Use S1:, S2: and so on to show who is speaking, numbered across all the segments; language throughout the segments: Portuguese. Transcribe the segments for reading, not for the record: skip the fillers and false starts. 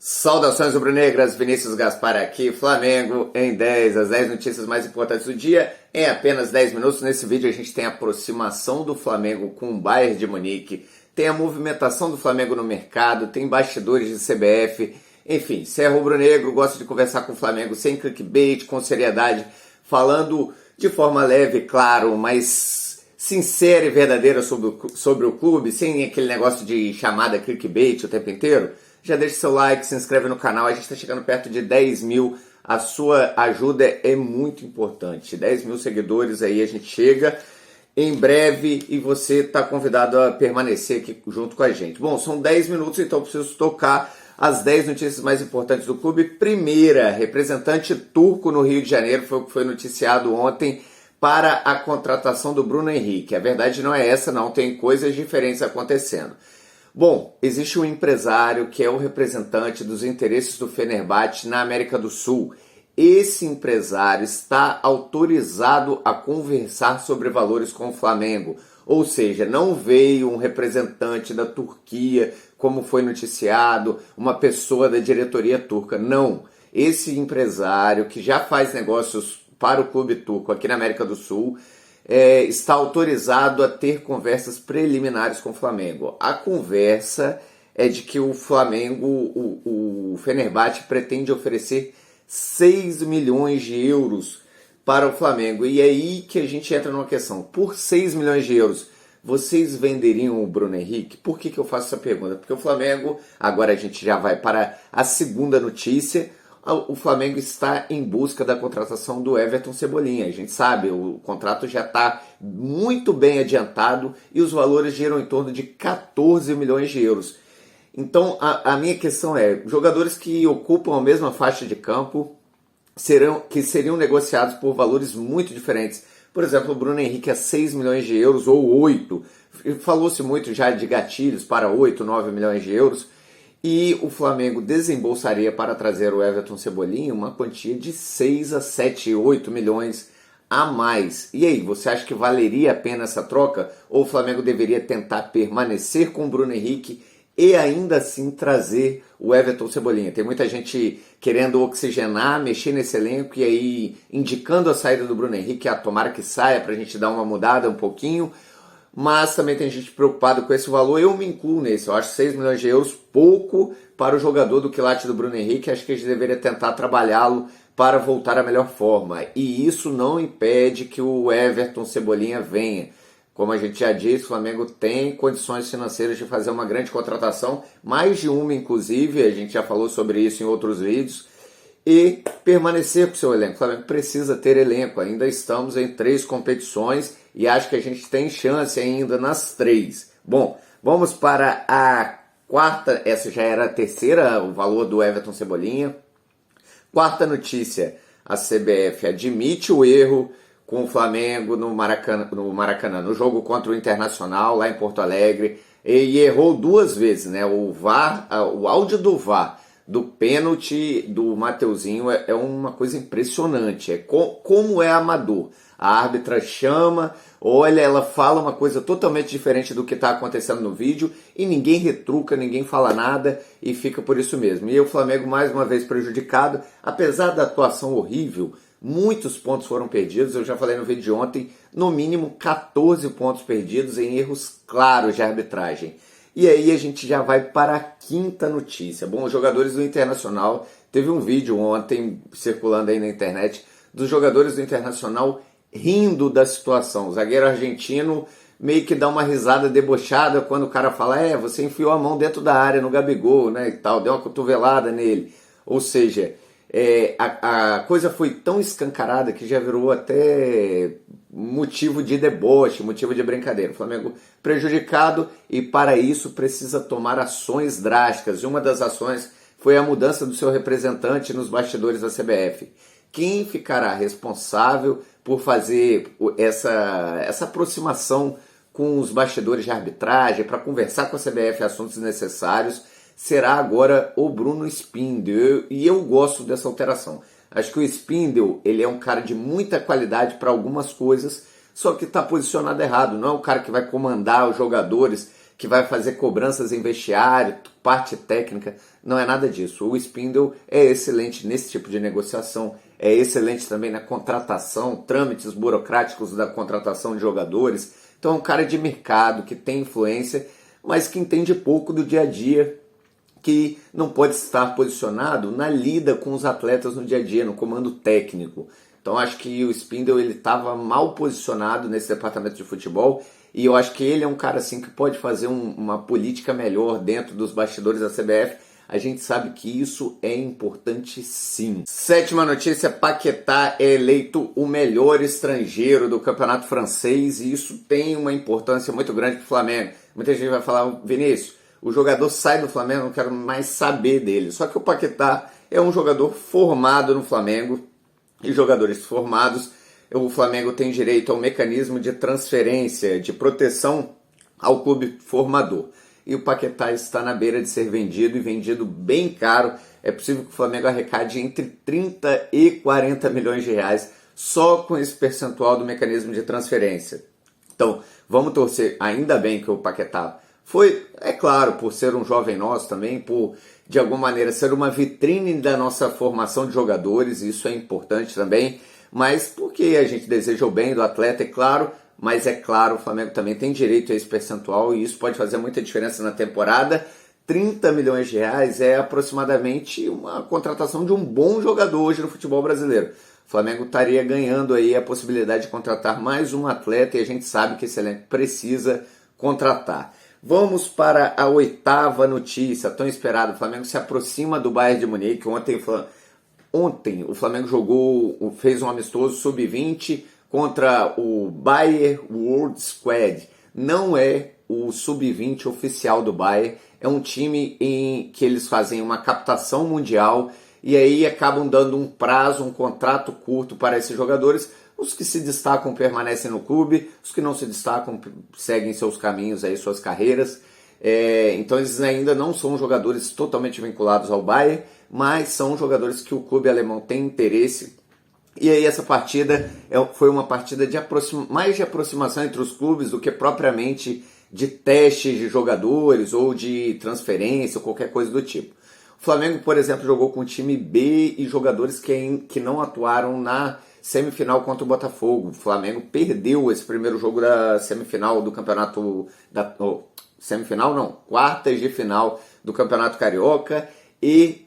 S1: Saudações rubro-negras, Vinícius Gaspar aqui, Flamengo em 10, as 10 notícias mais importantes do dia em apenas 10 minutos. Nesse vídeo a gente tem a aproximação do Flamengo com o Bayern de Munique, tem a movimentação do Flamengo no mercado, tem bastidores de CBF, enfim, se é rubro-negro, gosta de conversar com o Flamengo sem clickbait, com seriedade, falando de forma leve, claro, mas sincera e verdadeira sobre o clube, sem aquele negócio de chamada clickbait o tempo inteiro. Já deixa seu like, se inscreve no canal, a gente está chegando perto de 10 mil, a sua ajuda é muito importante. 10 mil seguidores aí a gente chega em breve e você está convidado a permanecer aqui junto com a gente. Bom, são 10 minutos, então eu preciso tocar as 10 notícias mais importantes do clube. Primeira, representante turco no Rio de Janeiro, foi o que foi noticiado ontem para a contratação do Bruno Henrique. A verdade não é essa, não, tem coisas diferentes acontecendo. Bom, existe um empresário que é o representante dos interesses do Fenerbahçe na América do Sul. Esse empresário está autorizado a conversar sobre valores com o Flamengo. Ou seja, não veio um representante da Turquia, como foi noticiado, uma pessoa da diretoria turca. Não. Esse empresário que já faz negócios para o clube turco aqui na América do Sul está autorizado a ter conversas preliminares com o Flamengo. A conversa é de que o Flamengo, o Fenerbahçe, pretende oferecer 6 milhões de euros para o Flamengo. E é aí que a gente entra numa questão. Por 6 milhões de euros, vocês venderiam o Bruno Henrique? Por que eu faço essa pergunta? Porque o Flamengo, agora a gente já vai para a segunda notícia, o Flamengo está em busca da contratação do Everton Cebolinha. A gente sabe, o contrato já está muito bem adiantado e os valores giram em torno de 14 milhões de euros. Então, a minha questão é, jogadores que ocupam a mesma faixa de campo seriam negociados por valores muito diferentes. Por exemplo, o Bruno Henrique a 6 milhões de euros ou 8. Falou-se muito já de gatilhos para 8, 9 milhões de euros. E o Flamengo desembolsaria para trazer o Everton Cebolinha uma quantia de 6 a 7, 8 milhões a mais. E aí, você acha que valeria a pena essa troca? Ou o Flamengo deveria tentar permanecer com o Bruno Henrique e ainda assim trazer o Everton Cebolinha? Tem muita gente querendo oxigenar, mexer nesse elenco e aí indicando a saída do Bruno Henrique, tomara que saia para a gente dar uma mudada um pouquinho. Mas também tem gente preocupada com esse valor, eu me incluo nesse, eu acho 6 milhões de euros pouco para o jogador do quilate do Bruno Henrique, acho que a gente deveria tentar trabalhá-lo para voltar à melhor forma, e isso não impede que o Everton Cebolinha venha. Como a gente já disse, o Flamengo tem condições financeiras de fazer uma grande contratação, mais de uma inclusive, a gente já falou sobre isso em outros vídeos, e permanecer com o seu elenco. O Flamengo precisa ter elenco, ainda estamos em 3 competições e acho que a gente tem chance ainda nas 3. Bom, vamos para a quarta, essa já era a terceira, o valor do Everton Cebolinha. Quarta notícia, a CBF admite o erro com o Flamengo no Maracanã, no jogo contra o Internacional lá em Porto Alegre, e errou 2 vezes, né? O áudio do VAR do pênalti do Mateuzinho é uma coisa impressionante, como é amador. A árbitra chama, olha, ela fala uma coisa totalmente diferente do que está acontecendo no vídeo e ninguém retruca, ninguém fala nada e fica por isso mesmo. E o Flamengo mais uma vez prejudicado, apesar da atuação horrível, muitos pontos foram perdidos, eu já falei no vídeo de ontem, no mínimo 14 pontos perdidos em erros claros de arbitragem. E aí a gente já vai para a quinta notícia. Bom, os jogadores do Internacional, teve um vídeo ontem circulando aí na internet, dos jogadores do Internacional rindo da situação. O zagueiro argentino meio que dá uma risada debochada quando o cara fala, você enfiou a mão dentro da área no Gabigol, né, e tal, deu uma cotovelada nele. Ou seja, a coisa foi tão escancarada que já virou até motivo de deboche, motivo de brincadeira. O Flamengo prejudicado e para isso precisa tomar ações drásticas. E uma das ações foi a mudança do seu representante nos bastidores da CBF. Quem ficará responsável por fazer essa aproximação com os bastidores de arbitragem, para conversar com a CBF assuntos necessários, será agora o Bruno Spindel, e eu gosto dessa alteração. Acho que o Spindel, ele é um cara de muita qualidade para algumas coisas, só que está posicionado errado. Não é um cara que vai comandar os jogadores, que vai fazer cobranças em vestiário, parte técnica. Não é nada disso. O Spindle é excelente nesse tipo de negociação, é excelente também na contratação, trâmites burocráticos da contratação de jogadores. Então é um cara de mercado que tem influência, mas que entende pouco do dia a dia, que não pode estar posicionado na lida com os atletas no dia a dia, no comando técnico. Então acho que o Spindle ele estava mal posicionado nesse departamento de futebol, e eu acho que ele é um cara assim que pode fazer uma política melhor dentro dos bastidores da CBF. A gente sabe que isso é importante sim. Sétima notícia, Paquetá é eleito o melhor estrangeiro do campeonato francês, e isso tem uma importância muito grande para o Flamengo. Muita gente vai falar, Vinícius, o jogador sai do Flamengo, não quero mais saber dele. Só que o Paquetá é um jogador formado no Flamengo, e jogadores formados, o Flamengo tem direito ao mecanismo de transferência, de proteção ao clube formador. E o Paquetá está na beira de ser vendido, e vendido bem caro. É possível que o Flamengo arrecade entre 30 e 40 milhões de reais só com esse percentual do mecanismo de transferência. Então, vamos torcer, ainda bem que o Paquetá foi, é claro, por ser um jovem nosso também, por de alguma maneira ser uma vitrine da nossa formação de jogadores, isso é importante também, mas porque a gente deseja o bem do atleta, é claro, mas é claro, o Flamengo também tem direito a esse percentual e isso pode fazer muita diferença na temporada. 30 milhões de reais é aproximadamente uma contratação de um bom jogador hoje no futebol brasileiro. O Flamengo estaria ganhando aí a possibilidade de contratar mais um atleta, e a gente sabe que esse elenco precisa contratar. Vamos para a oitava notícia, tão esperada. O Flamengo se aproxima do Bayern de Munique. Ontem o Flamengo fez um amistoso sub-20 contra o Bayern World Squad. Não é o sub-20 oficial do Bayern, é um time em que eles fazem uma captação mundial e aí acabam dando um prazo, um contrato curto para esses jogadores. Os que se destacam permanecem no clube, os que não se destacam seguem seus caminhos, aí, suas carreiras. Então eles ainda não são jogadores totalmente vinculados ao Bayern, mas são jogadores que o clube alemão tem interesse. E aí essa partida foi uma partida mais de aproximação entre os clubes do que propriamente de testes de jogadores ou de transferência ou qualquer coisa do tipo. O Flamengo, por exemplo, jogou com o time B e jogadores que não atuaram na semifinal contra o Botafogo. O Flamengo perdeu esse primeiro jogo da semifinal do campeonato... quartas de final do Campeonato Carioca, e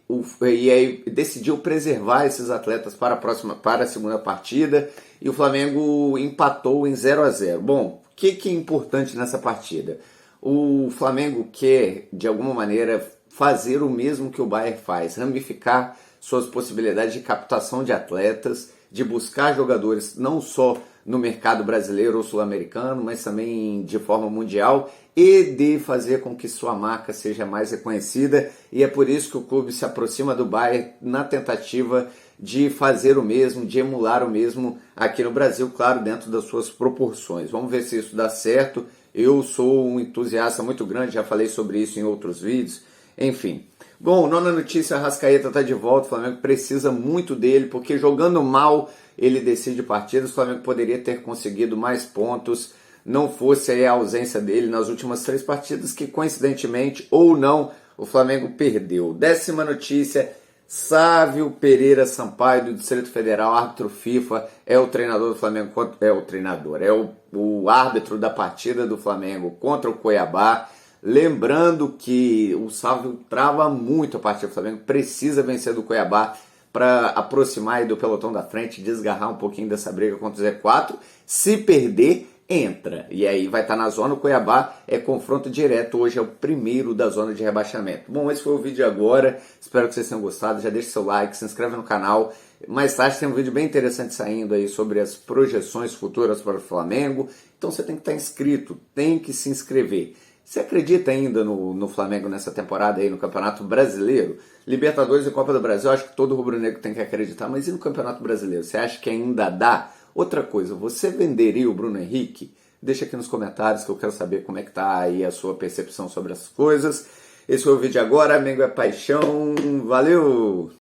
S1: aí decidiu preservar esses atletas para a segunda partida, e o Flamengo empatou em 0-0. Bom, o que é importante nessa partida? O Flamengo quer, de alguma maneira, fazer o mesmo que o Bayern faz, ramificar suas possibilidades de captação de atletas, de buscar jogadores não só no mercado brasileiro ou sul-americano, mas também de forma mundial, e de fazer com que sua marca seja mais reconhecida. E é por isso que o clube se aproxima do Bayern na tentativa de fazer o mesmo, de emular o mesmo aqui no Brasil, claro, dentro das suas proporções. Vamos ver se isso dá certo. Eu sou um entusiasta muito grande, já falei sobre isso em outros vídeos, enfim. Bom, nona notícia, Arrascaeta está de volta, o Flamengo precisa muito dele, porque jogando mal ele decide partidas. O Flamengo poderia ter conseguido mais pontos, não fosse aí a ausência dele nas últimas 3 partidas, que coincidentemente ou não, o Flamengo perdeu. Décima notícia, Sávio Pereira Sampaio, do Distrito Federal, árbitro FIFA, é o treinador do Flamengo, o árbitro da partida do Flamengo contra o Cuiabá. Lembrando que o Sávio trava muito a partida do Flamengo, precisa vencer do Cuiabá para aproximar aí do pelotão da frente, desgarrar um pouquinho dessa briga contra o Z4. Se perder, entra. E aí vai estar na zona. O Cuiabá é confronto direto. Hoje é o primeiro da zona de rebaixamento. Bom, esse foi o vídeo agora. Espero que vocês tenham gostado. Já deixe seu like, se inscreve no canal. Mais tarde tem um vídeo bem interessante saindo aí sobre as projeções futuras para o Flamengo. Então você tem que estar inscrito, tem que se inscrever. Você acredita ainda no Flamengo nessa temporada aí no Campeonato Brasileiro? Libertadores e Copa do Brasil, eu acho que todo rubro-negro tem que acreditar, mas e no Campeonato Brasileiro? Você acha que ainda dá? Outra coisa, você venderia o Bruno Henrique? Deixa aqui nos comentários que eu quero saber como é que tá aí a sua percepção sobre as coisas. Esse foi o vídeo agora, Flamengo é paixão, valeu!